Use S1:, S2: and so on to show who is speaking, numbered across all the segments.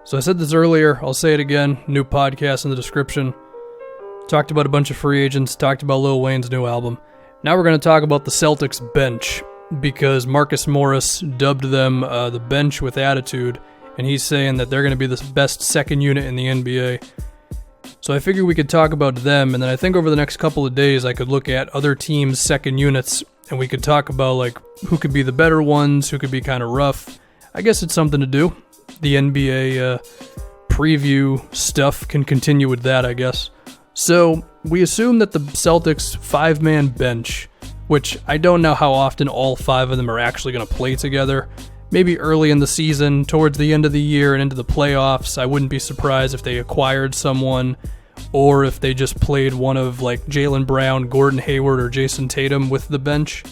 S1: So I said this earlier, I'll say it again, new podcast in the description. Talked about a bunch of free agents, talked about Lil Wayne's new album. Now we're going to talk about the Celtics bench, because Marcus Morris dubbed them the bench with attitude, and he's saying that they're going to be the best second unit in the NBA. So I figured we could talk about them, and then I think over the next couple of days I could look at other teams' second units, and we could talk about like who could be the better ones, who could be kind of rough. I guess it's something to do. The NBA preview stuff can continue with that, I guess. So we assume that the Celtics 5-man bench, which I don't know how often all 5 of them are actually going to play together. Maybe early in the season, towards the end of the year and into the playoffs, I wouldn't be surprised if they acquired someone, or if they just played one of like Jaylen Brown, Gordon Hayward, or Jason Tatum with the bench.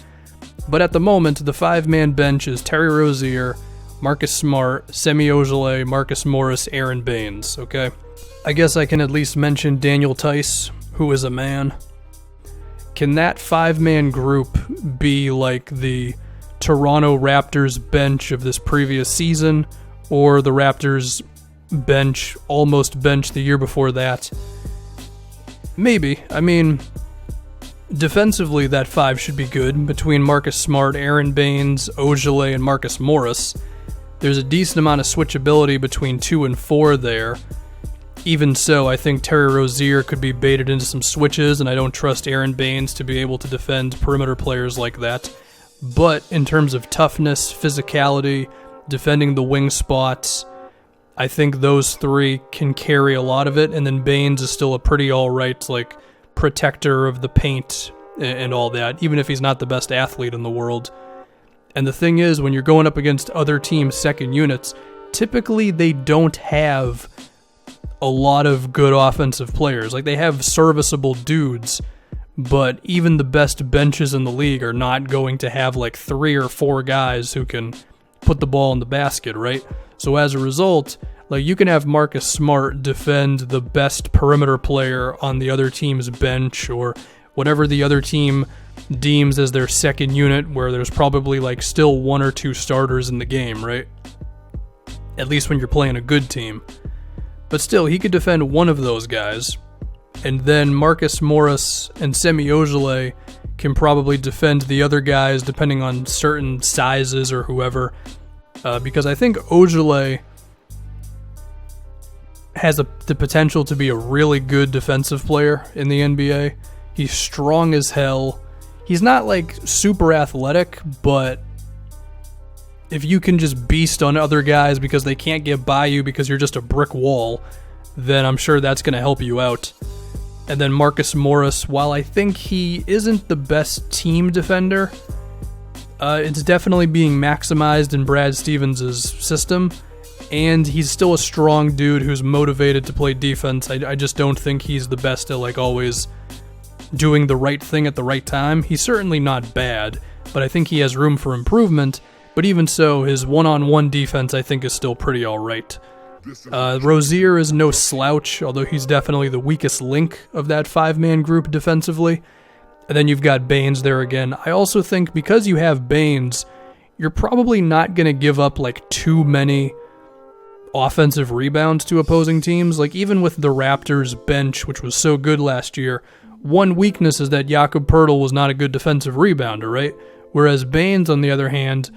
S1: But at the moment, the 5-man bench is Terry Rozier, Marcus Smart, Semi Ojeleye, Marcus Morris, Aaron Baines, okay? I guess I can at least mention Daniel Tice, who is a man. Can that 5-man group be like the Toronto Raptors bench of this previous season, or the Raptors bench, almost bench the year before that? Maybe. I mean, defensively that 5 should be good, between Marcus Smart, Aaron Baines, Ojeleye, and Marcus Morris. There's a decent amount of switchability between 2 and 4 there. Even so, I think Terry Rozier could be baited into some switches, and I don't trust Aaron Baines to be able to defend perimeter players like that. But in terms of toughness, physicality, defending the wing spots, I think those 3 can carry a lot of it, and then Baines is still a pretty alright like protector of the paint and all that, even if he's not the best athlete in the world. And the thing is, when you're going up against other teams' second units, typically they don't have a lot of good offensive players. Like, they have serviceable dudes, but even the best benches in the league are not going to have like 3 or 4 guys who can put the ball in the basket, right? So as a result, like, you can have Marcus Smart defend the best perimeter player on the other team's bench, or whatever the other team deems as their second unit, where there's probably like still 1 or 2 starters in the game, right? At least when you're playing a good team. But still, he could defend one of those guys, and then Marcus Morris and Semi Ojeleye can probably defend the other guys depending on certain sizes or whoever. Because I think Ojeleye has the potential to be a really good defensive player in the NBA. He's strong as hell. He's not like super athletic, but if you can just beast on other guys because they can't get by you because you're just a brick wall, then I'm sure that's going to help you out. And then Marcus Morris, while I think he isn't the best team defender, it's definitely being maximized in Brad Stevens' system, and he's still a strong dude who's motivated to play defense. I just don't think he's the best at like always doing the right thing at the right time. He's certainly not bad, but I think he has room for improvement. But even so, his one-on-one defense, I think, is still pretty alright. Rozier is no slouch, although he's definitely the weakest link of that 5-man group defensively. And then you've got Baines there again. I also think because you have Baines, you're probably not going to give up like too many offensive rebounds to opposing teams. Like, even with the Raptors bench, which was so good last year, one weakness is that Jakob Poeltl was not a good defensive rebounder, right? Whereas Baines, on the other hand,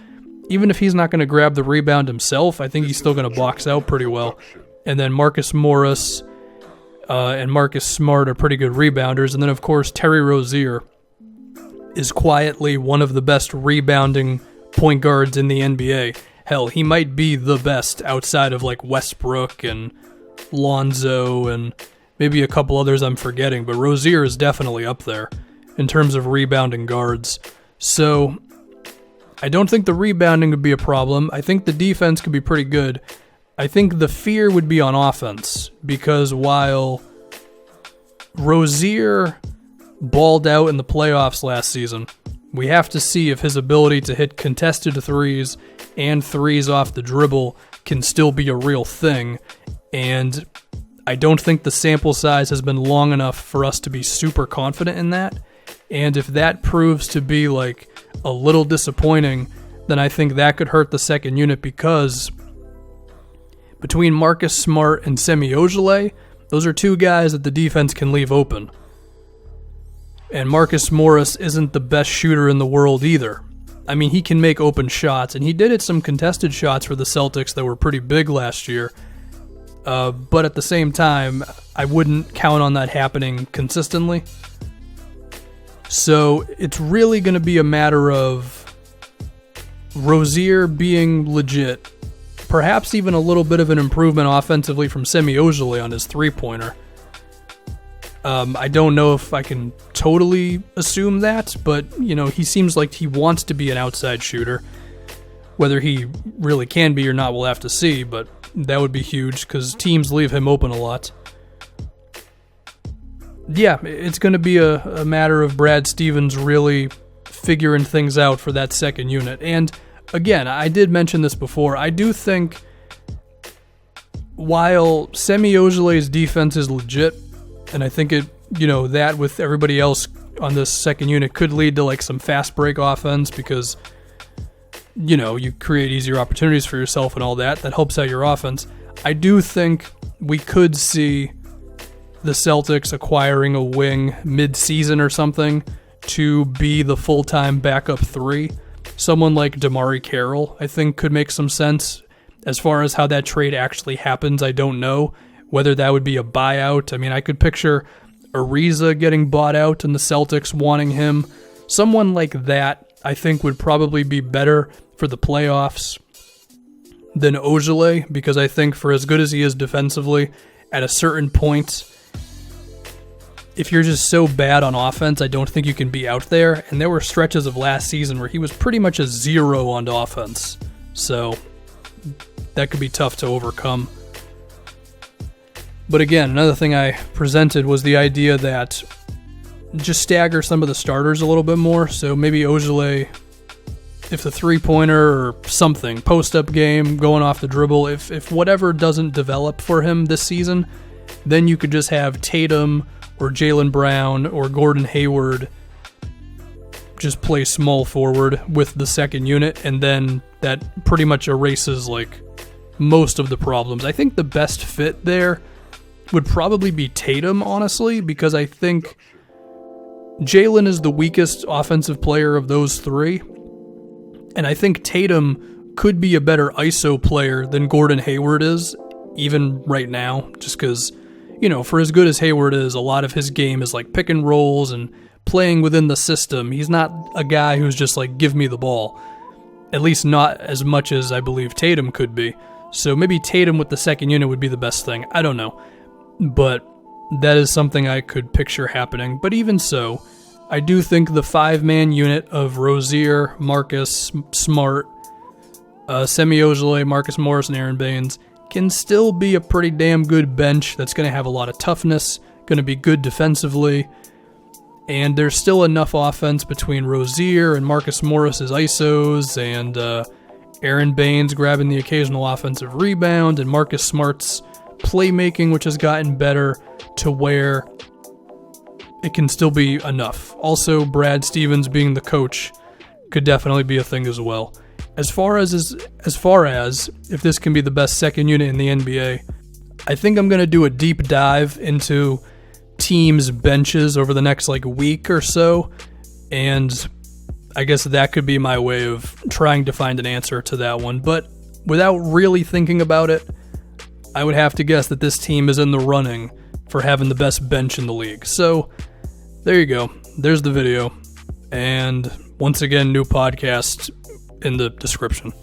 S1: even if he's not going to grab the rebound himself, I think he's still going to box out pretty well. And then Marcus Morris and Marcus Smart are pretty good rebounders. And then, of course, Terry Rozier is quietly one of the best rebounding point guards in the NBA. Hell, he might be the best outside of like Westbrook and Lonzo and maybe a couple others I'm forgetting. But Rozier is definitely up there in terms of rebounding guards. So I don't think the rebounding would be a problem. I think the defense could be pretty good. I think the fear would be on offense, because while Rozier balled out in the playoffs last season, we have to see if his ability to hit contested threes and threes off the dribble can still be a real thing. And I don't think the sample size has been long enough for us to be super confident in that. And if that proves to be like a little disappointing, then I think that could hurt the second unit, because between Marcus Smart and Semi Ojeleye, those are two guys that the defense can leave open. And Marcus Morris isn't the best shooter in the world either. I mean, he can make open shots, and he did hit some contested shots for the Celtics that were pretty big last year. But at the same time, I wouldn't count on that happening consistently. So it's really going to be a matter of Rozier being legit, perhaps even a little bit of an improvement offensively from Semi Ojeleye on his three-pointer. I don't know if I can totally assume that, but, he seems like he wants to be an outside shooter. Whether he really can be or not, we'll have to see, but that would be huge because teams leave him open a lot. Yeah, it's going to be a matter of Brad Stevens really figuring things out for that second unit. And again, I did mention this before. I do think while Semi Ojeleye's defense is legit, and I think that with everybody else on this second unit could lead to like some fast break offense because, you create easier opportunities for yourself and all that. That helps out your offense. I do think we could see the Celtics acquiring a wing mid-season or something to be the full-time backup three. Someone like Damari Carroll, I think, could make some sense. As far as how that trade actually happens, I don't know. Whether that would be a buyout. I mean, I could picture Ariza getting bought out and the Celtics wanting him. Someone like that, I think, would probably be better for the playoffs than Ojeleye, because I think for as good as he is defensively, at a certain point, if you're just so bad on offense, I don't think you can be out there. And there were stretches of last season where he was pretty much a zero on offense. So that could be tough to overcome. But again, another thing I presented was the idea that just stagger some of the starters a little bit more. So maybe Ojeleye, if the three-pointer or something, post-up game, going off the dribble, if whatever doesn't develop for him this season, then you could just have Tatum or Jaylen Brown or Gordon Hayward just play small forward with the second unit, and then that pretty much erases like most of the problems. I think the best fit there would probably be Tatum, honestly, because I think Jaylen is the weakest offensive player of those three, and I think Tatum could be a better ISO player than Gordon Hayward is, even right now, just because, for as good as Hayward is, a lot of his game is like pick and rolls and playing within the system. He's not a guy who's just like, give me the ball. At least not as much as I believe Tatum could be. So maybe Tatum with the second unit would be the best thing. I don't know. But that is something I could picture happening. But even so, I do think the five-man unit of Rozier, Marcus Smart, Semi Ojeleye, Marcus Morris, and Aaron Baines can still be a pretty damn good bench that's going to have a lot of toughness, going to be good defensively, and there's still enough offense between Rozier and Marcus Morris's ISOs and Aaron Baines grabbing the occasional offensive rebound and Marcus Smart's playmaking, which has gotten better, to where it can still be enough. Also, Brad Stevens being the coach could definitely be a thing as well. As far as if this can be the best second unit in the NBA, I think I'm going to do a deep dive into teams' benches over the next week or so, and I guess that could be my way of trying to find an answer to that one. But without really thinking about it, I would have to guess that this team is in the running for having the best bench in the league. So there you go. There's the video. And once again, new podcast in the description.